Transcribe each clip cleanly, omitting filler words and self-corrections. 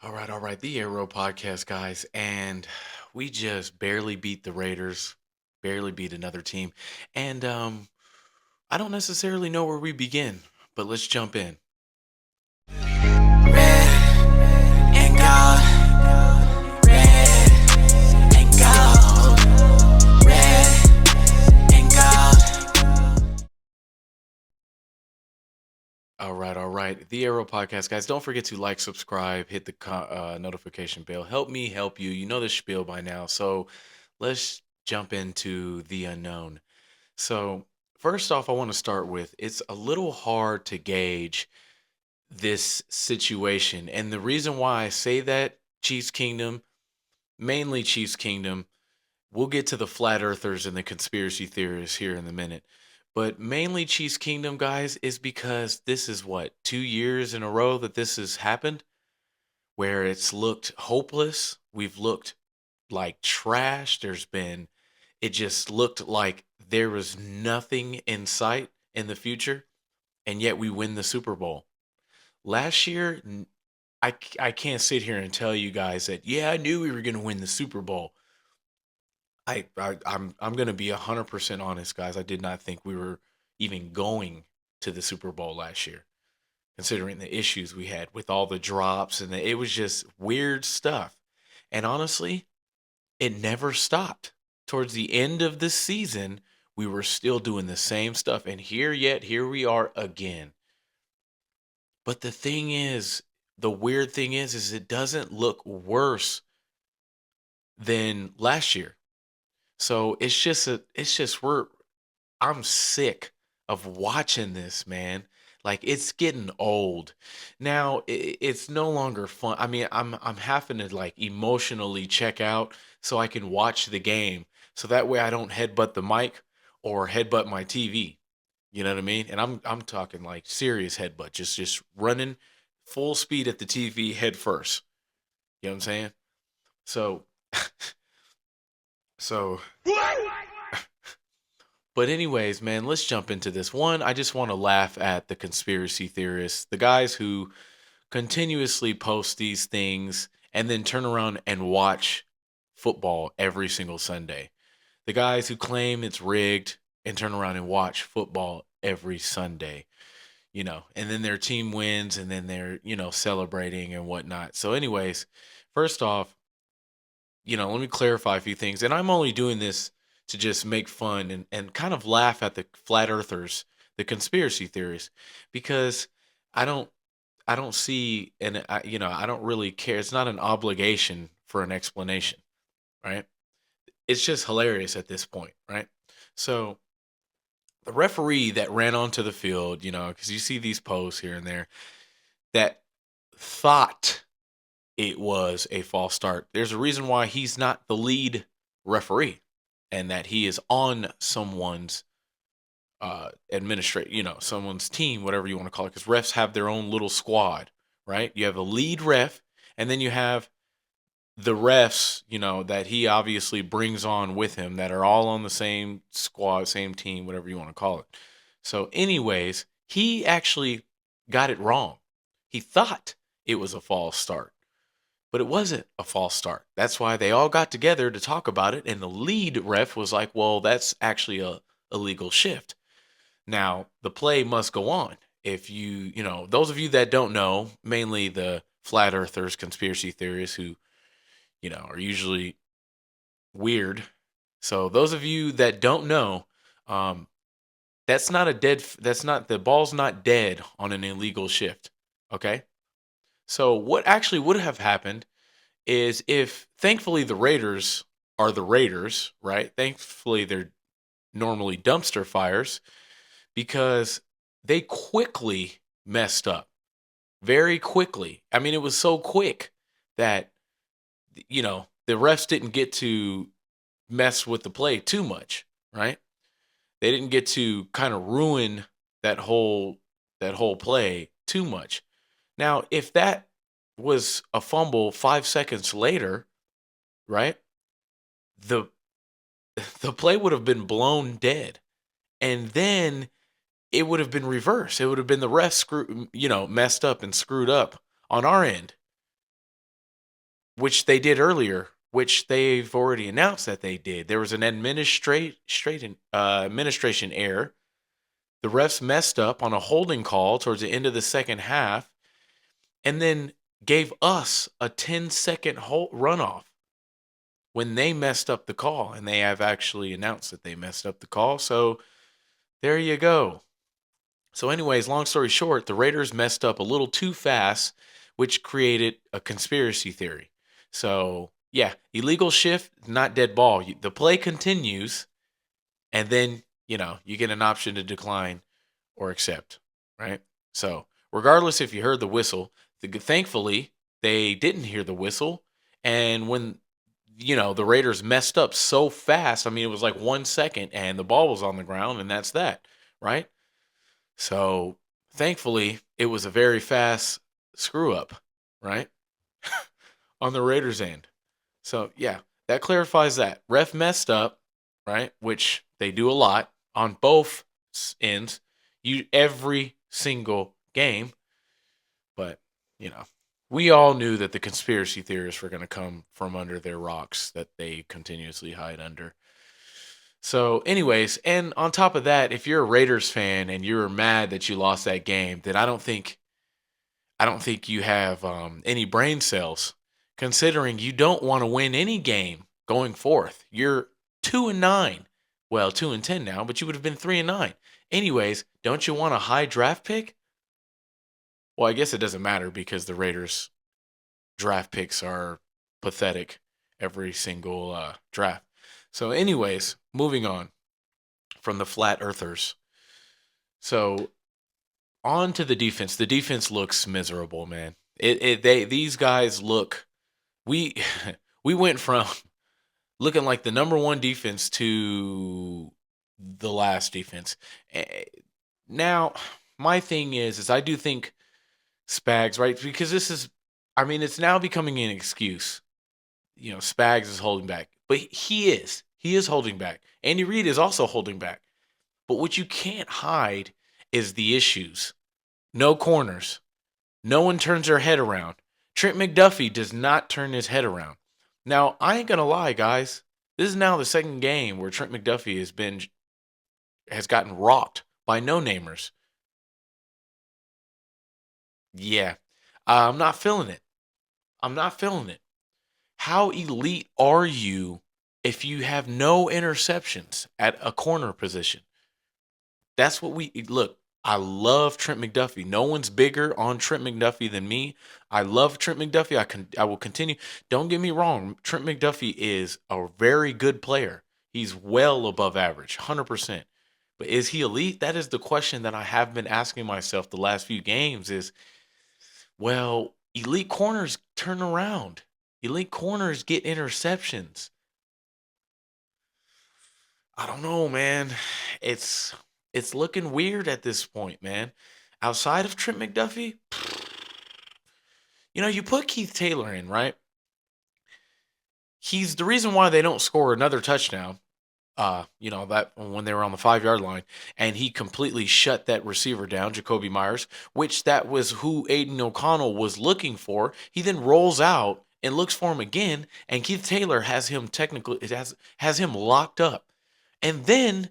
All right. The Arrow podcast, guys. And we just barely beat the Raiders, barely beat another team. And I don't necessarily know where we begin, but let's jump in. Red and gold, red and gold, red and gold. All right. The Arrow podcast, guys. Don't forget to like, subscribe, hit the notification bell. Help me help you. You know the spiel by now. So let's jump into the unknown. So, first off, I want to start with it's a little hard to gauge this situation. And the reason why I say that, Chiefs Kingdom, mainly Chiefs Kingdom, we'll get to the flat earthers and the conspiracy theorists here in a minute. But mainly Chiefs Kingdom, guys, is because this is what, 2 years in a row that this has happened where it's looked hopeless. We've looked like trash. It just looked like there was nothing in sight in the future. And yet we win the Super Bowl. Last year, I can't sit here and tell you guys that yeah I knew we were going to win the Super Bowl. I'm going to be 100% honest, guys. I did not think we were even going to the Super Bowl last year, considering the issues we had with all the drops it was just weird stuff. And honestly, it never stopped. Towards the end of the season, we were still doing the same stuff, and here we are again. But the weird thing is it doesn't look worse than last year. So it's just I'm sick of watching this, man. Like it's getting old. Now it's no longer fun. I mean, I'm having to like emotionally check out so I can watch the game. So that way I don't headbutt the mic or headbutt my TV. You know what I mean? And I'm talking like serious headbutt, just running full speed at the TV head first. You know what I'm saying? So so but anyways, man, let's jump into this. One, I just want to laugh at the conspiracy theorists, the guys who continuously post these things and then turn around and watch football every single Sunday. The guys who claim it's rigged and turn around and watch football every Sunday, and then their team wins and then they're, celebrating and whatnot. So, anyways, first off, let me clarify a few things. And I'm only doing this to just make fun and kind of laugh at the flat earthers, the conspiracy theories, because I don't I don't see and I don't really care. It's not an obligation for an explanation, right? It's just hilarious at this point, right? So the referee that ran onto the field, because you see these posts here and there that thought it was a false start. There's a reason why he's not the lead referee and that he is on someone's administrate, someone's team, whatever you want to call it, because refs have their own little squad, right? You have a lead ref, and then you have the refs, that he obviously brings on with him that are all on the same squad, same team, whatever you want to call it. So, anyways, he actually got it wrong. He thought it was a false start, but it wasn't a false start. That's why they all got together to talk about it. And the lead ref was like, well, that's actually a illegal shift. Now, the play must go on. If those of you that don't know, mainly the flat earthers, conspiracy theorists who, are usually weird. So those of you that don't know, um, that's not, the ball's not dead on an illegal shift. Okay. So what actually would have happened is if thankfully the Raiders are the Raiders, right? Thankfully they're normally dumpster fires because they quickly messed up. Very quickly. I mean, it was so quick that the refs didn't get to mess with the play too much, right? They didn't get to kind of ruin that whole play too much. Now, if that was a fumble 5 seconds later, right? The the play would have been blown dead. And then it would have been reversed. It would have been the refs messed up and screwed up on our end. which they did earlier, which they've already announced that they did. There was an administration error. The refs messed up on a holding call towards the end of the second half, and then gave us a 10-second runoff when they messed up the call, and they have actually announced that they messed up the call. So there you go. So, anyways, long story short, the Raiders messed up a little too fast, which created a conspiracy theory. So, yeah, illegal shift, not dead ball. The play continues, and then, you get an option to decline or accept, right? So, regardless if you heard the whistle, thankfully, they didn't hear the whistle. And when, the Raiders messed up so fast, I mean, it was like 1 second and the ball was on the ground, and that's that, right? So thankfully, it was a very fast screw up, right? On the Raiders' end. So yeah, that clarifies that. Ref messed up, right? Which they do a lot on both ends. Every single game. But, we all knew that the conspiracy theorists were going to come from under their rocks that they continuously hide under. So, anyways, and on top of that, if you're a Raiders fan and you're mad that you lost that game, then I don't think you have any brain cells, considering you don't want to win any game going forth. You're 2-9, well, 2-10 now, but you would have been 3-9. Anyways, don't you want a high draft pick? Well, I guess it doesn't matter because the Raiders' draft picks are pathetic every single draft. So, anyways, moving on from the flat earthers. So, on to the defense. The defense looks miserable, man. These guys look. We we went from looking like the number one defense to the last defense. Now, my thing is I do think Spags, right? Because it's now becoming an excuse. Spags is holding back, but he is holding back. Andy Reid is also holding back. But what you can't hide is the issues. No corners. No one turns their head around. Trent McDuffie does not turn his head around. Now, I ain't gonna lie, guys. This is now the second game where Trent McDuffie has gotten rocked by no-namers. Yeah, I'm not feeling it. I'm not feeling it. How elite are you if you have no interceptions at a corner position? That's what we look. I love Trent McDuffie. No one's bigger on Trent McDuffie than me. I love Trent McDuffie. I will continue. Don't get me wrong. Trent McDuffie is a very good player. He's well above average, 100%. But is he elite? That is the question that I have been asking myself the last few games is, well, elite corners turn around. Elite corners get interceptions. I don't know, man. It's looking weird at this point, man. Outside of Trent McDuffie, you put Keith Taylor in, right? He's the reason why they don't score another touchdown. That when they were on the 5-yard line, and he completely shut that receiver down, Jacoby Myers, which that was who Aiden O'Connell was looking for. He then rolls out and looks for him again, and Keith Taylor has him has him locked up. And then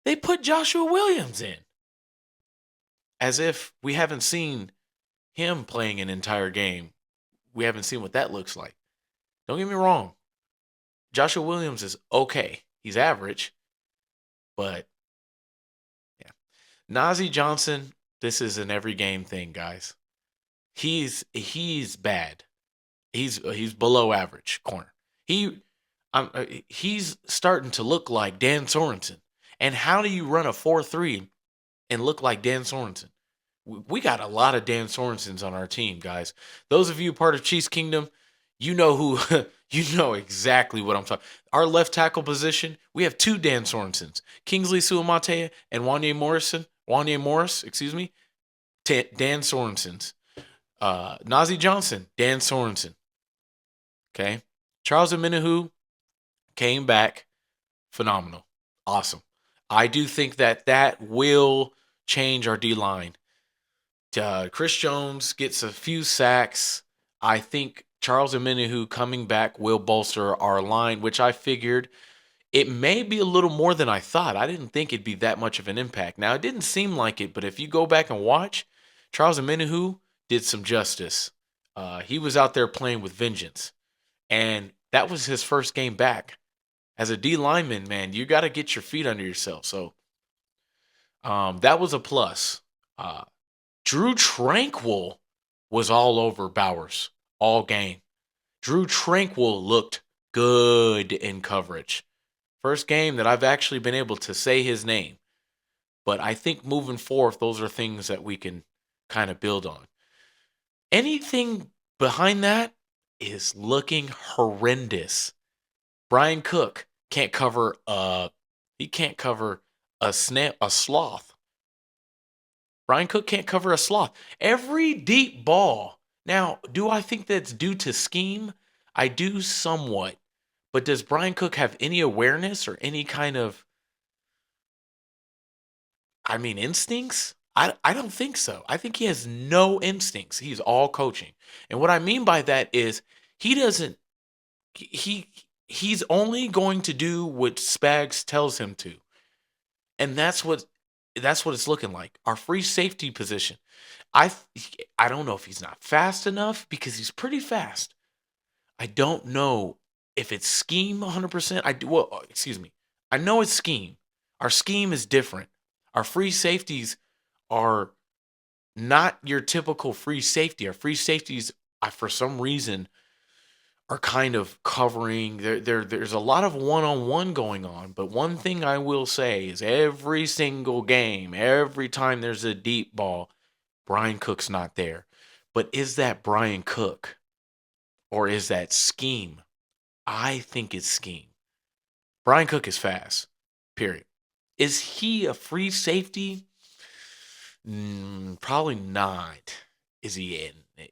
they put Joshua Williams in. As if we haven't seen him playing an entire game. We haven't seen what that looks like. Don't get me wrong. Joshua Williams is okay. He's average. But, yeah. Najee Johnson, this is an every game thing, guys. He's bad. He's below average corner. He's starting to look like Dan Sorensen. And how do you run a 4-3 and look like Dan Sorensen? We got a lot of Dan Sorensens on our team, guys. Those of you part of Chiefs Kingdom, you know who, you know exactly what I'm talking. Our left tackle position, we have 2 Dan Sorensens, Kingsley Suamate and Wanya Morris, excuse me, Dan Sorensens. Najee Johnson, Dan Sorensen. Okay. Charles Omenihu came back phenomenal. Awesome. I do think that will change our D-line. Chris Jones gets a few sacks. I think Charles Omenihu coming back will bolster our line, which I figured it may be a little more than I thought. I didn't think it'd be that much of an impact. Now, it didn't seem like it, but if you go back and watch, Charles Omenihu did some justice. He was out there playing with vengeance, and that was his first game back. As a D lineman, man, you got to get your feet under yourself. So that was a plus. Uh, Drew Tranquil was all over Bowers all game. Drew Tranquil looked good in coverage. First game that I've actually been able to say his name. But I think moving forth, those are things that we can kind of build on. Anything behind that is looking horrendous. Brian Cook can't cover a sloth. Brian Cook can't cover a sloth. Every deep ball. Now, do I think that's due to scheme? I do somewhat. But does Brian Cook have any awareness or any kind of, instincts? I don't think so. I think he has no instincts. He's all coaching. And what I mean by that is he doesn't he's only going to do what Spags tells him to. And that's what it's looking like. Our free safety position. I I don't know if he's not fast enough because he's pretty fast. I don't know if it's scheme 100%. Excuse me. I know it's scheme. Our scheme is different. Our free safeties are not your typical free safety. Our free safeties, for some reason, are kind of covering. There's a lot of one-on-one going on. But one thing I will say is every single game, every time there's a deep ball, Brian Cook's not there. But is that Brian Cook? Or is that scheme? I think it's scheme. Brian Cook is fast, period. Is he a free safety? Probably not. Is he in?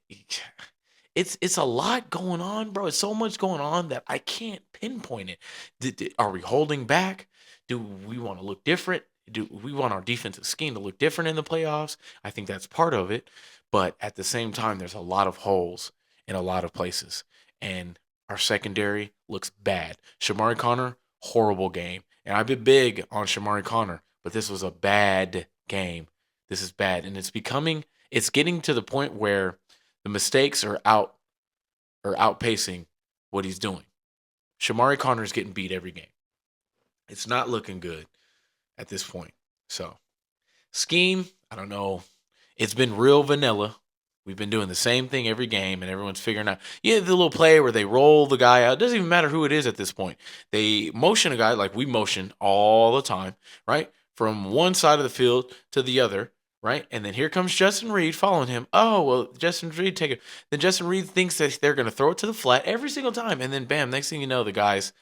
It's a lot going on, bro. It's so much going on that I can't pinpoint it. Are we holding back? Do we want to look different? Do we want our defensive scheme to look different in the playoffs? I think that's part of it. But at the same time, there's a lot of holes in a lot of places. And our secondary looks bad. Shamari Connor, horrible game. And I've been big on Shamari Connor, but this was a bad game. This is bad. And it's getting to the point where the mistakes are outpacing what he's doing. Shamari Connor is getting beat every game. It's not looking good at this point. So, scheme, I don't know. It's been real vanilla. We've been doing the same thing every game, and everyone's figuring out. Yeah, the little play where they roll the guy out. It doesn't even matter who it is at this point. They motion a guy like we motion all the time, right? From one side of the field to the other, right? And then here comes Justin Reed following him. Oh, well, Justin Reed take it. Then Justin Reed thinks that they're going to throw it to the flat every single time. And then, bam, next thing you know, the guy's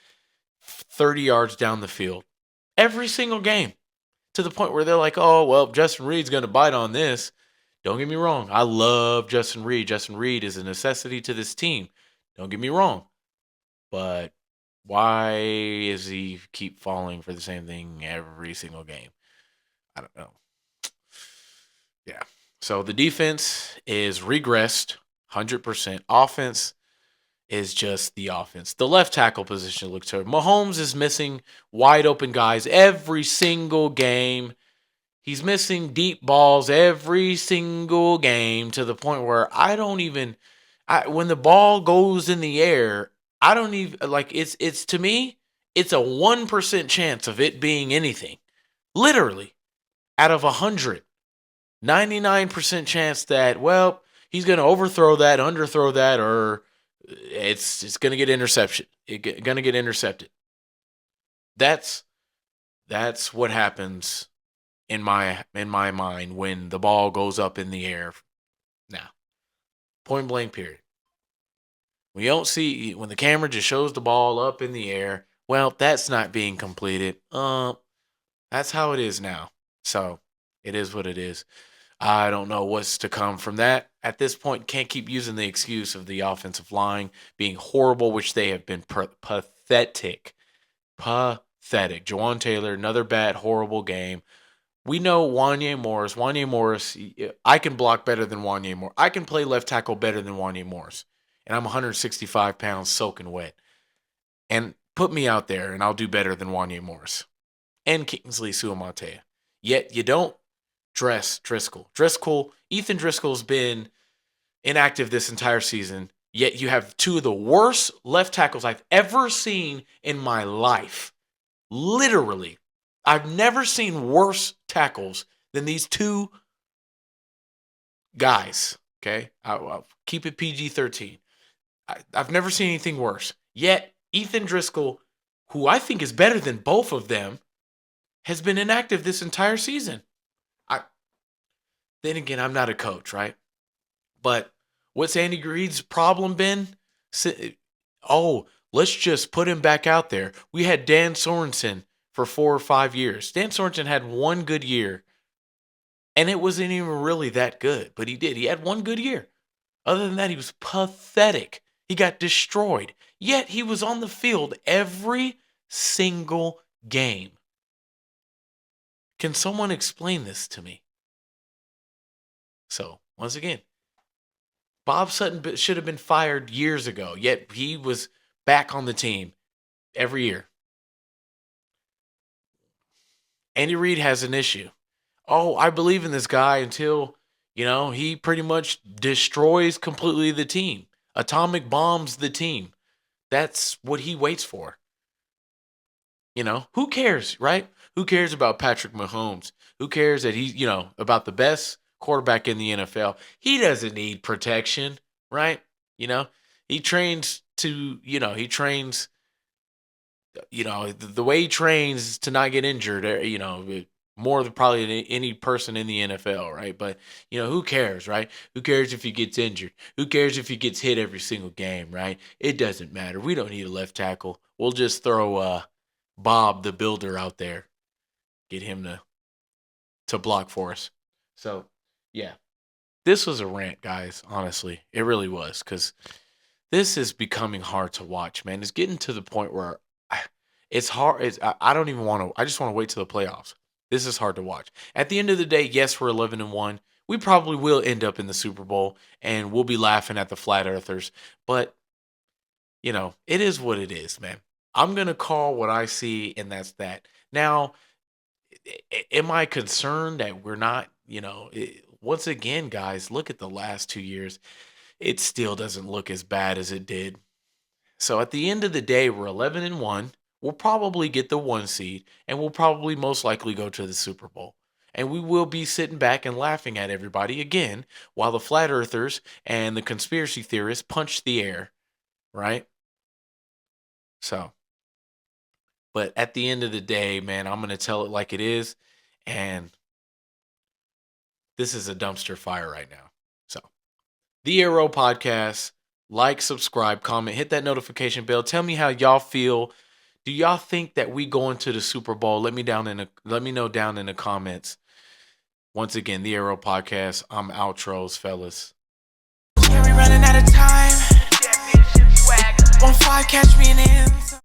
30 yards down the field. Every single game. To the point where they're like, oh, well, Justin Reed's going to bite on this. Don't get me wrong. I love Justin Reed. Justin Reed is a necessity to this team. Don't get me wrong. But why is he keep falling for the same thing every single game? I don't know. Yeah. So the defense is regressed 100%. Offense is just the offense. The left tackle position looks terrible. Mahomes is missing wide open guys every single game. He's missing deep balls every single game to the point where when the ball goes in the air, I don't even it's to me, it's a 1% chance of it being anything. Literally, out of 100, 99% chance that, well, he's going to overthrow that, underthrow that, or it's going to get interception. It's going to get intercepted. That's what happens in my mind when the ball goes up in the air. Now, point blank period. We don't see when the camera just shows the ball up in the air. Well, that's not being completed. That's how it is now. So it is what it is. I don't know what's to come from that. At this point, can't keep using the excuse of the offensive line being horrible, which they have been pathetic. Pathetic. Jawan Taylor, another bad, horrible game. We know Wanye Morris, I can block better than Wanye Morris. I can play left tackle better than Wanye Morris. and I'm 165 pounds soaking wet. And put me out there, and I'll do better than Wanye Morris and Kingsley Suamataia. Yet you don't dress Driscoll. Ethan Driscoll's been inactive this entire season, yet you have two of the worst left tackles I've ever seen in my life. Literally. I've never seen worse tackles than these two guys. Okay? I'll keep it PG-13. I've never seen anything worse. Yet, Ethan Driscoll, who I think is better than both of them, has been inactive this entire season. Then again, I'm not a coach, right? But what's Andy Reid's problem been? Oh, let's just put him back out there. We had Dan Sorensen for 4 or 5 years. Dan Sorensen had one good year, and it wasn't even really that good, but he did. He had one good year. Other than that, he was pathetic. He got destroyed. Yet he was on the field every single game. Can someone explain this to me? So, once again, Bob Sutton should have been fired years ago, yet he was back on the team every year. Andy Reid has an issue. Oh, I believe in this guy until, he pretty much destroys completely the team. Atomic bombs the team. That's what he waits for. Who cares, right? Who cares about Patrick Mahomes? Who cares that he's, about the best quarterback in the NFL? He doesn't need protection, right? He trains to, the way he trains is to not get injured, more than probably any person in the NFL, right? But, who cares, right? Who cares if he gets injured? Who cares if he gets hit every single game, right? It doesn't matter. We don't need a left tackle. We'll just throw Bob the Builder out there. Get him to block for us. So, yeah. This was a rant, guys, honestly. It really was, because this is becoming hard to watch, man. It's getting to the point where it's hard. I don't even want to. I just want to wait till the playoffs. This is hard to watch. At the end of the day, yes, we're 11-1. We probably will end up in the Super Bowl, and we'll be laughing at the flat earthers. But, it is what it is, man. I'm going to call what I see, and that's that. Now, am I concerned that we're not, once again, guys, look at the last 2 years. It still doesn't look as bad as it did. So at the end of the day, we're 11-1. We'll probably get the 1 seed, and we'll probably most likely go to the Super Bowl. And we will be sitting back and laughing at everybody again while the flat earthers and the conspiracy theorists punch the air, right? So, but at the end of the day, man, I'm going to tell it like it is. And this is a dumpster fire right now. So, The Arrow Podcast, like, subscribe, comment, hit that notification bell. Tell me how y'all feel. Do y'all think that we go into the Super Bowl? Let me know down in the comments. Once again, The Arrow Podcast. I'm outros, fellas. Yeah, we running out of time. 1-5, catch me in the end.